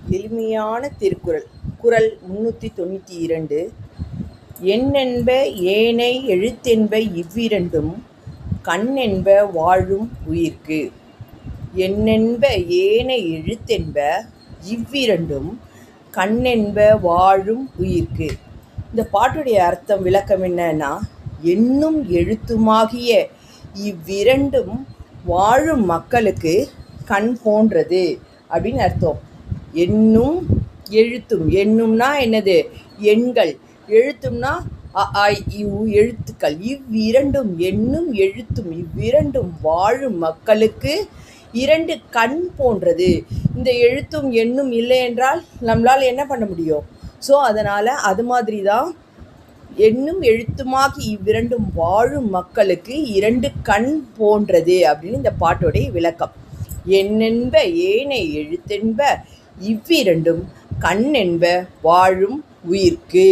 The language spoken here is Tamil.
எளிமையான திருக்குறள். குறள் 392. எண்ணென்ப ஏனை எழுத்தென்ப இவ்விரண்டும் கண்ணென்ப வாழும் உயிர்க்கு. எண்ணென்ப ஏனை எழுத்தென்ப இவ்விரண்டும் கண்ணென்ப வாழும் உயிர்க்கு. இந்த பாட்டுடைய அர்த்தம் விளக்கம் என்னன்னா, எண்ணும் எழுத்துமாகிய இவ்விரண்டும் வாழும் மக்களுக்கு கண் போன்றது அப்படின்னு அர்த்தம். எண்ணும் எழுத்தும், எண்ணும்னா என்னது? எண்கள். எழுத்தும்னா அ ஆ இ ஊ எழுத்துக்கள். இவ்விரண்டும், எண்ணும் எழுத்தும் இவ்விரண்டும் வாழும் மக்களுக்கு இரண்டு கண் போன்றது. இந்த எழுத்தும் எண்ணும் இல்லை என்றால் நம்மளால் என்ன பண்ண முடியும்? ஸோ அதனால் அது மாதிரி தான் எண்ணும் எழுத்துமாகி இவ்விரண்டும் வாழும் மக்களுக்கு இரண்டு கண் போன்றது அப்படின்னு இந்த பாட்டோடைய விளக்கம். எண்ணென்ப ஏனை எழுத்தென்ப இவ்விரண்டும் கண்ணென்ப வாழும் உயிர்க்கு.